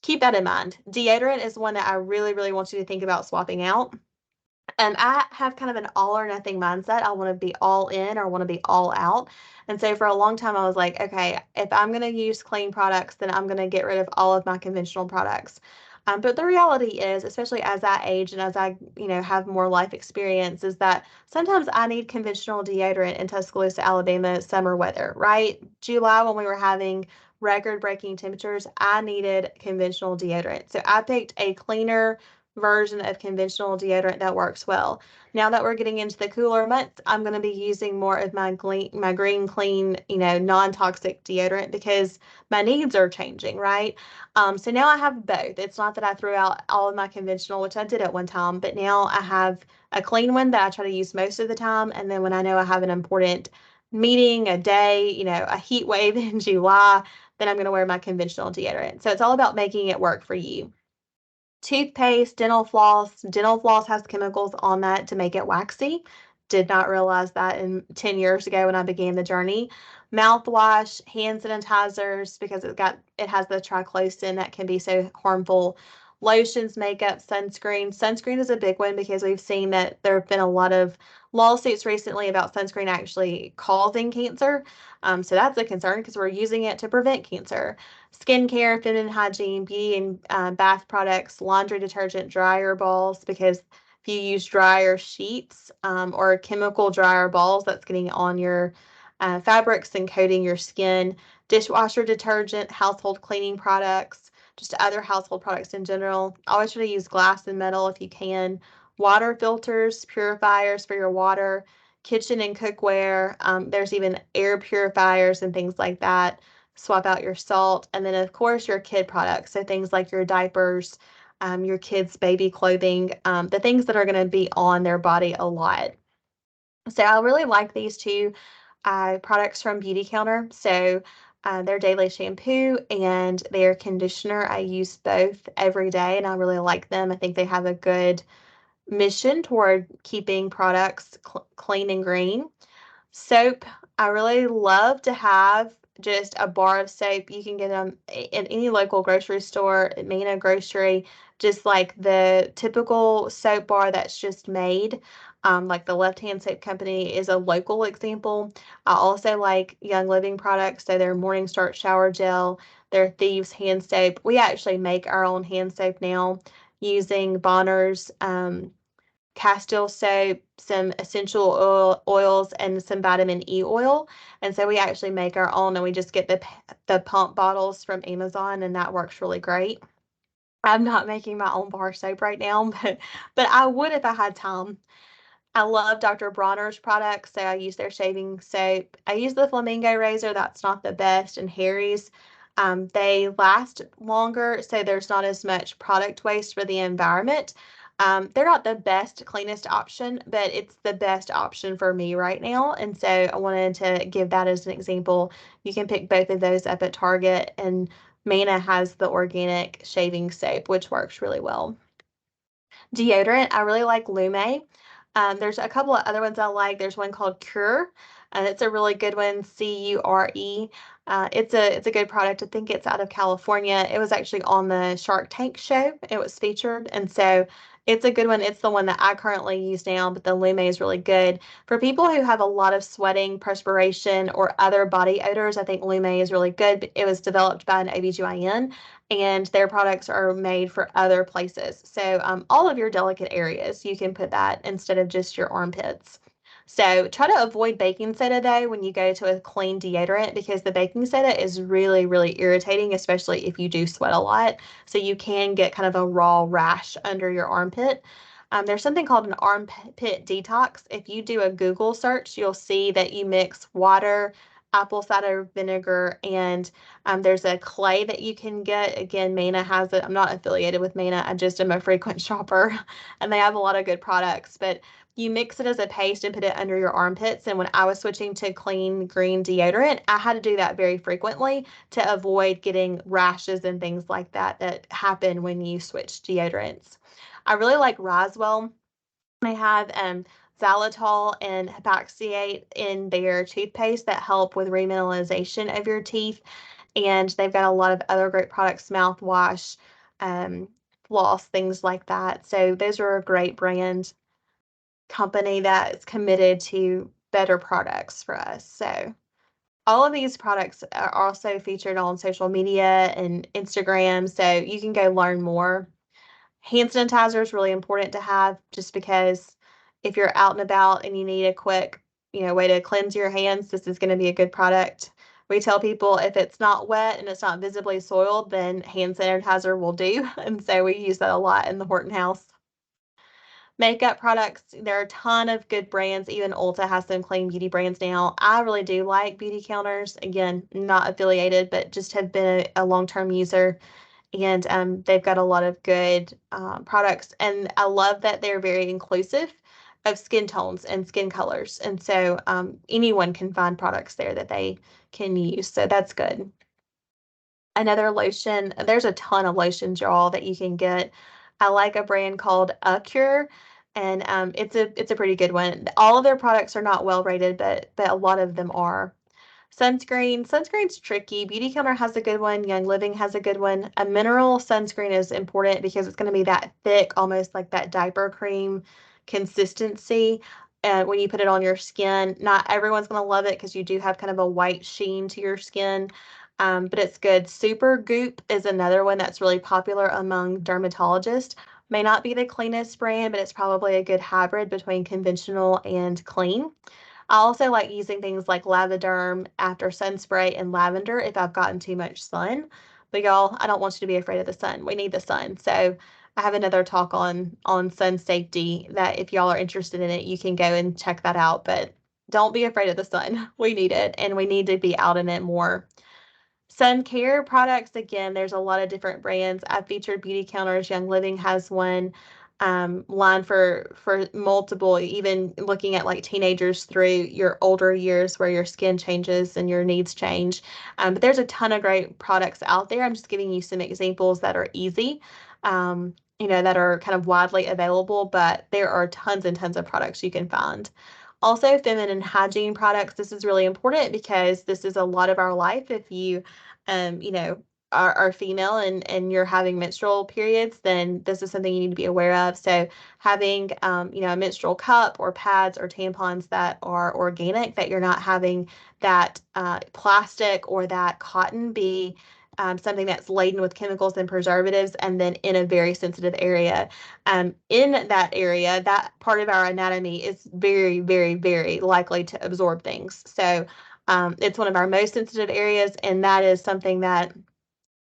keep that in mind. Deodorant is one that I really, really want you to think about swapping out. I have kind of an all or nothing mindset. I want to be all in or I want to be all out. And so for a long time, I was like, okay, if I'm going to use clean products, then I'm going to get rid of all of my conventional products. But the reality is, especially as I age and as I, have more life experience, is that sometimes I need conventional deodorant in Tuscaloosa, Alabama, summer weather, right? July, when we were having record-breaking temperatures, I needed conventional deodorant. So I picked a cleaner version of conventional deodorant that works well. Now that we're getting into the cooler months, I'm going to be using more of my green clean, non-toxic deodorant because my needs are changing, right? So now I have both. It's not that I threw out all of my conventional, which I did at one time, but now I have a clean one that I try to use most of the time. And then when I know I have an important meeting, a day, a heat wave in July, then I'm going to wear my conventional deodorant. So it's all about making it work for you. Toothpaste, dental floss. Dental floss has chemicals on that to make it waxy. Did not realize that in 10 years ago when I began the journey. Mouthwash, hand sanitizers, because it has the triclosan that can be so harmful. Lotions, makeup, sunscreen. Sunscreen is a big one because we've seen that there have been a lot of lawsuits recently about sunscreen actually causing cancer. So that's a concern because we're using it to prevent cancer. Skincare, feminine hygiene, beauty and bath products, laundry detergent, dryer balls, because if you use dryer sheets or chemical dryer balls, that's getting on your fabrics and coating your skin. Dishwasher detergent, household cleaning products, just other household products in general. Always try to use glass and metal if you can. Water filters, purifiers for your water. kitchen and cookware. There's even air purifiers and things like that. Swap out your salt. And then, of course, your kid products. So things like your diapers, your kids' baby clothing, the things that are going to be on their body a lot. So I really like these two products from Beauty Counter. So their daily shampoo and their conditioner, I use both every day, and I really like them. I think they have a good mission toward keeping products clean and green. Soap, I really love to have just a bar of soap. You can get them in any local grocery store, at Mina Grocery, just like the typical soap bar that's just made. Like the Left Hand Soap Company is a local example. I also like Young Living products, so their Morning Start shower gel, their Thieves hand soap. We actually make our own hand soap now using Bonner's Castile soap, some essential oils, and some vitamin E oil. And so we actually make our own, and we just get the pump bottles from Amazon, and that works really great. I'm not making my own bar soap right now, but I would if I had time. I love Dr. Bronner's products, so I use their shaving soap. I use the Flamingo razor. That's not the best, and Harry's. They last longer, so there's not as much product waste for the environment. They're not the best, cleanest option, but it's the best option for me right now. And so I wanted to give that as an example. You can pick both of those up at Target, and Mana has the organic shaving soap, which works really well. Deodorant, I really like Lume. There's a couple of other ones I like. There's one called Cure, and it's a really good one, Cure. It's a good product. I think it's out of California. It was actually on the Shark Tank show. It was featured, and so it's a good one. It's the one that I currently use now, but the Lume is really good. For people who have a lot of sweating, perspiration, or other body odors, I think Lume is really good. It was developed by an OBGYN, and their products are made for other places. So all of your delicate areas, you can put that instead of just your armpits. So try to avoid baking soda though when you go to a clean deodorant, because the baking soda is really, really irritating, especially if you do sweat a lot. So you can get kind of a raw rash under your armpit. There's something called an armpit detox. If you do a Google search, you'll see that you mix water, apple cider vinegar, and there's a clay that you can get. Again, Mana has it. I'm not affiliated with Mana. I just am a frequent shopper, and they have a lot of good products. But you mix it as a paste and put it under your armpits. And when I was switching to clean green deodorant, I had to do that very frequently to avoid getting rashes and things like that that happen when you switch deodorants. I really like Roswell. They have xylitol and hypoxia in their toothpaste that help with remineralization of your teeth. And they've got a lot of other great products, mouthwash, um, floss, things like that. So those are a great brand company that is committed to better products for us. So all of these products are also featured on social media and Instagram, so you can go learn more. Hand sanitizer is really important to have, just because if you're out and about and you need a quick, way to cleanse your hands, this is going to be a good product. We tell people if it's not wet and it's not visibly soiled, then hand sanitizer will do. And so we use that a lot in the Horton house. Makeup products, there are a ton of good brands. Even Ulta has some clean beauty brands now. I really do like Beauty Counters. Again, not affiliated, but just have been a long-term user. And they've got a lot of good products. And I love that they're very inclusive of skin tones and skin colors. And so anyone can find products there that they can use. So that's good. Another lotion, there's a ton of lotions, y'all, that you can get. I like a brand called Cure, and it's a pretty good one. All of their products are not well rated, but a lot of them are. Sunscreen's tricky. Beauty Counter has a good one. Young Living has a good one. A mineral sunscreen is important because it's going to be that thick, almost like that diaper cream consistency. When you put it on your skin, not everyone's going to love it because you do have kind of a white sheen to your skin, but it's good. Super Goop is another one that's really popular among dermatologists. May not be the cleanest brand, but it's probably a good hybrid between conventional and clean. I also like using things like Lavaderm after sun spray and lavender if I've gotten too much sun. But y'all, I don't want you to be afraid of the sun. We need the sun. So I have another talk on sun safety that if y'all are interested in it, you can go and check that out. But don't be afraid of the sun. We need it, and we need to be out in it more. Sun care products, again, there's a lot of different brands. I've featured Beauty Counters. Young Living has one line for multiple, even looking at like teenagers through your older years where your skin changes and your needs change. But there's a ton of great products out there. I'm just giving you some examples that are easy, that are kind of widely available, but there are tons and tons of products you can find. Also, feminine hygiene products. This is really important because this is a lot of our life. If you, you know, are female and you're having menstrual periods, then this is something you need to be aware of. So having, a menstrual cup or pads or tampons that are organic, that you're not having that plastic or that cotton be something that's laden with chemicals and preservatives, and then in a very sensitive area. In that area, that part of our anatomy is very, very, very likely to absorb things. So it's one of our most sensitive areas, and that is something that,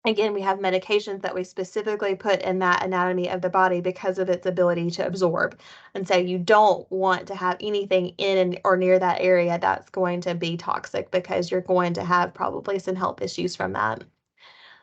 again, we have medications that we specifically put in that anatomy of the body because of its ability to absorb. And so you don't want to have anything in or near that area that's going to be toxic, because you're going to have probably some health issues from that.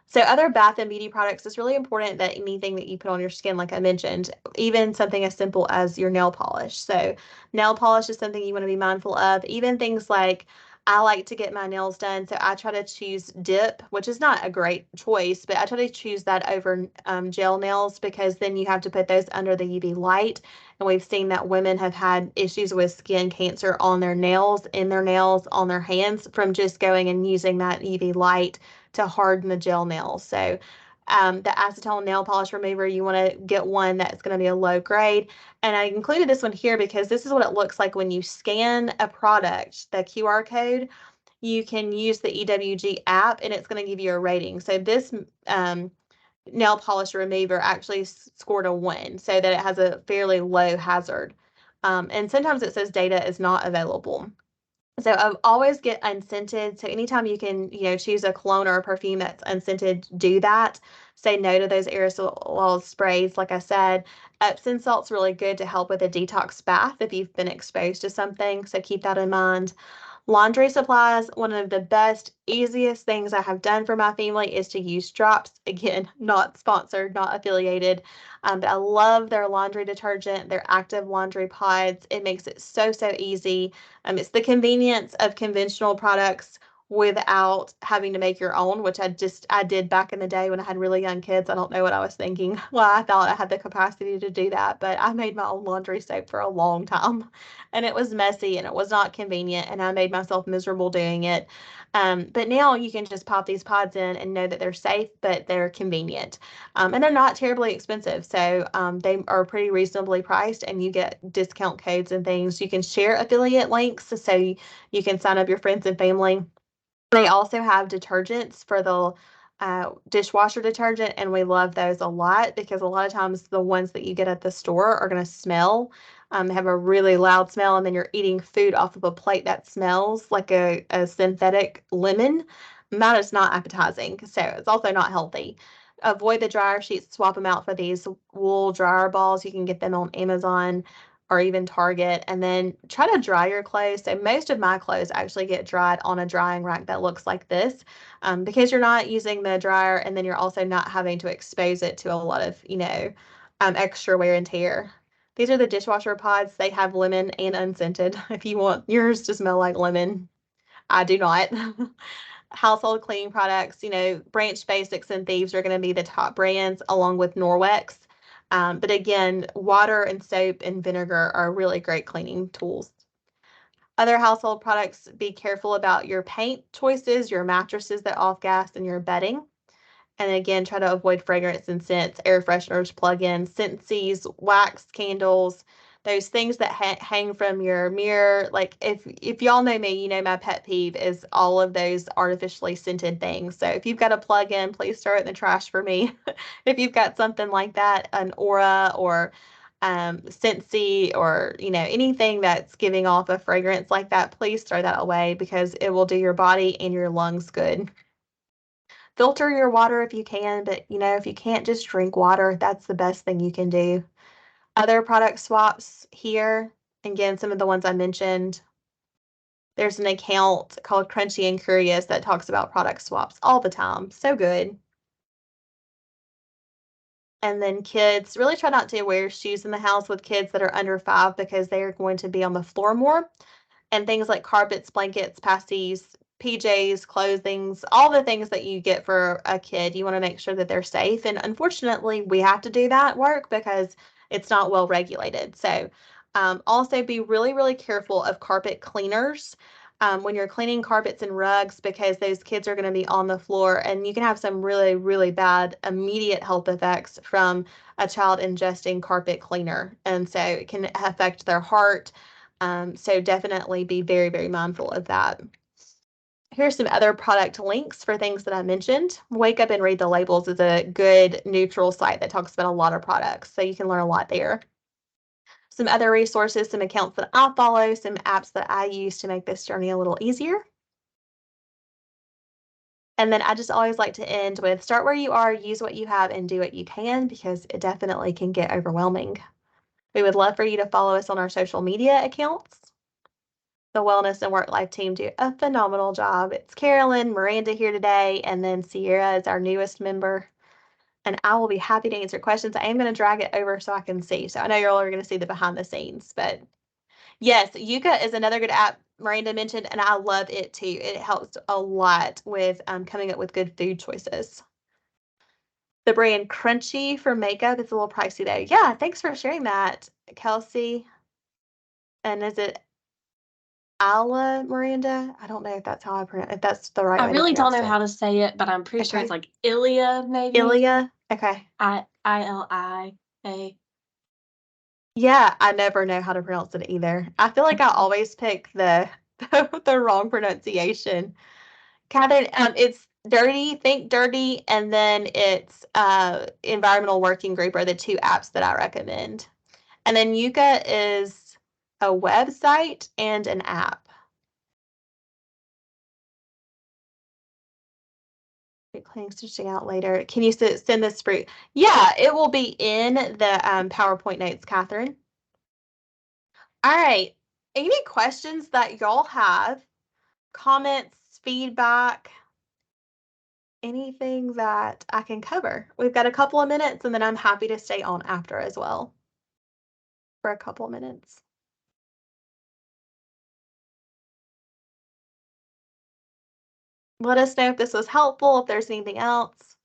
So other bath and beauty products, it's really important that anything that you put on your skin, like I mentioned, even something as simple as your nail polish. So nail polish is something you want to be mindful of. Even things like, I like to get my nails done, so I try to choose dip, which is not a great choice, but I try to choose that over gel nails, because then you have to put those under the UV light. And we've seen that women have had issues with skin cancer on their nails, in their nails, on their hands, from just going and using that UV light to harden the gel nails. So the acetone nail polish remover, you want to get one that's going to be a low grade. And I included this one here because this is what it looks like when you scan a product, the QR code. You can use the EWG app, and it's going to give you a rating. So this nail polish remover actually scored a 1, so that it has a fairly low hazard. And sometimes it says data is not available. So I always get unscented. So anytime you can, choose a cologne or a perfume that's unscented, do that. Say no to those aerosol sprays. Like I said, Epsom salt's really good to help with a detox bath if you've been exposed to something. So keep that in mind. Laundry supplies, one of the best, easiest things I have done for my family is to use drops. Again, not sponsored, not affiliated, but I love their laundry detergent, their active laundry pods. It makes it so, so easy. It's the convenience of conventional products without having to make your own, which I did back in the day when I had really young kids. I don't know what I was thinking. Well, I thought I had the capacity to do that, but I made my own laundry soap for a long time, and it was messy and it was not convenient, and I made myself miserable doing it. But now you can just pop these pods in and know that they're safe, but they're convenient. And they're not terribly expensive. So they are pretty reasonably priced, and you get discount codes and things. You can share affiliate links, so you can sign up your friends and family. They also have detergents for the dishwasher detergent, and we love those a lot because a lot of times the ones that you get at the store are going to smell, have a really loud smell, and then you're eating food off of a plate that smells like a synthetic lemon. That is not appetizing, so it's also not healthy. Avoid the dryer sheets, swap them out for these wool dryer balls. You can get them on Amazon or even Target, and then try to dry your clothes. So most of my clothes actually get dried on a drying rack that looks like this, because you're not using the dryer, and then you're also not having to expose it to a lot of, extra wear and tear. These are the dishwasher pods. They have lemon and unscented. If you want yours to smell like lemon, I do not. Household cleaning products, Branch Basics and Thieves are going to be the top brands, along with Norwex. But again, water and soap and vinegar are really great cleaning tools. Other household products, be careful about your paint choices, your mattresses that off gas, and your bedding. And again, try to avoid fragrance and scents, air fresheners, plug-ins, Scentsies, wax candles, those things that hang from your mirror. Like if y'all know me, my pet peeve is all of those artificially scented things. So if you've got a plug-in, please throw it in the trash for me. If you've got something like that, an Aura or Scentsy, or anything that's giving off a fragrance like that, please throw that away, because it will do your body and your lungs good. Filter your water if you can, but if you can't just drink water, that's the best thing you can do. Other product swaps here, again, some of the ones I mentioned. There's an account called Crunchy and Curious that talks about product swaps all the time. So good. And then kids, really try not to wear shoes in the house with kids that are under 5 because they are going to be on the floor more. And things like carpets, blankets, pasties, PJs, clothings, all the things that you get for a kid, you want to make sure that they're safe. And unfortunately, we have to do that work because it's not well regulated. So also be really, really careful of carpet cleaners when you're cleaning carpets and rugs because those kids are going to be on the floor and you can have some really, really bad immediate health effects from a child ingesting carpet cleaner. And so it can affect their heart. So definitely be very, very mindful of that. Here's some other product links for things that I mentioned. Wake Up and Read the Labels is a good neutral site that talks about a lot of products, so you can learn a lot there. Some other resources, some accounts that I follow, some apps that I use to make this journey a little easier. And then I just always like to end with start where you are, use what you have, and do what you can because it definitely can get overwhelming. We would love for you to follow us on our social media accounts. The Wellness and Work Life team do a phenomenal job. It's Carolyn, Miranda here today, and then Sierra is our newest member. And I will be happy to answer questions. I am going to drag it over so I can see. So I know you're all going to see the behind the scenes, but yes, Yuka is another good app Miranda mentioned, and I love it too. It helps a lot with coming up with good food choices. The brand Crunchy for makeup is a little pricey though. Yeah, thanks for sharing that, Kelsey. And is it Ala Miranda? I don't know if that's how I pronounce if that's the right I way really to don't pronounce know it. how to say it, but I'm pretty sure it's Okay. like Ilia, maybe. Ilia? Okay. Ilia. Yeah, I never know how to pronounce it either. I feel like I always pick the the wrong pronunciation. Catherine, it's Dirty, Think Dirty, and then it's Environmental Working Group are the two apps that I recommend. And then Yuka is a website and an app. Cleaning, stitching out later. Can you send this through? Yeah, it will be in the PowerPoint notes, Catherine. All right. Any questions that y'all have? Comments, feedback, anything that I can cover? We've got a couple of minutes and then I'm happy to stay on after as well for a couple of minutes. Let us know if this was helpful, if there's anything else.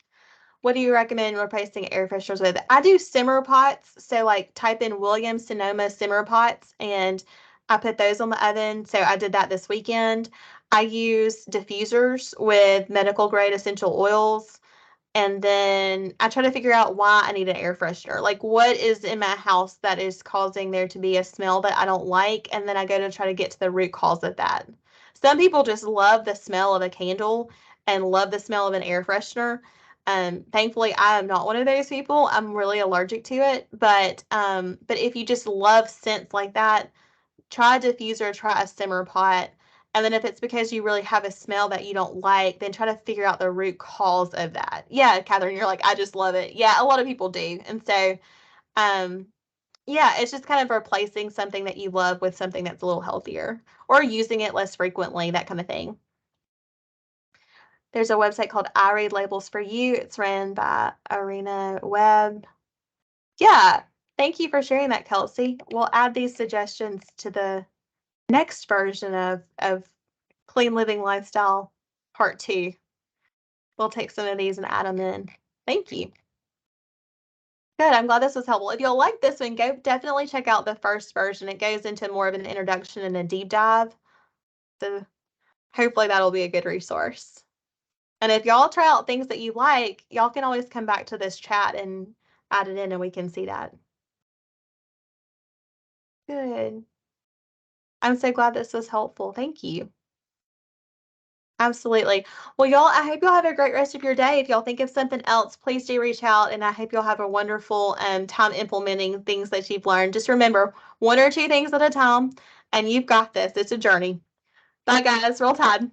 What do you recommend replacing air fresheners with? I do simmer pots. So like type in Williams Sonoma simmer pots and I put those on the oven. So I did that this weekend. I use diffusers with medical grade essential oils. And then I try to figure out why I need an air freshener. Like what is in my house that is causing there to be a smell that I don't like? And then I go to try to get to the root cause of that. Some people just love the smell of a candle and love the smell of an air freshener. Thankfully, I am not one of those people. I'm really allergic to it. But if you just love scents like that, try a diffuser, try a simmer pot. And then if it's because you really have a smell that you don't like, then try to figure out the root cause of that. Yeah, Catherine, you're like, I just love it. Yeah, a lot of people do. And so, yeah, it's just kind of replacing something that you love with something that's a little healthier or using it less frequently, that kind of thing. There's a website called I Read Labels for You. It's ran by Arena Webb. Yeah, thank you for sharing that, Kelsey. We'll add these suggestions to the next version of Clean Living Lifestyle Part 2. We'll take some of these and add them in. Thank you. Good. I'm glad this was helpful. If you'll like this one, go definitely check out the first version. It goes into more of an introduction and a deep dive. So hopefully that'll be a good resource. And if y'all try out things that you like, y'all can always come back to this chat and add it in and we can see that. Good. I'm so glad this was helpful. Thank you. Absolutely. Well, y'all, I hope y'all have a great rest of your day. If y'all think of something else, please do reach out. And I hope y'all have a wonderful time implementing things that you've learned. Just remember, 1 or 2 things at a time, and you've got this. It's a journey. Bye, guys. Roll Tide.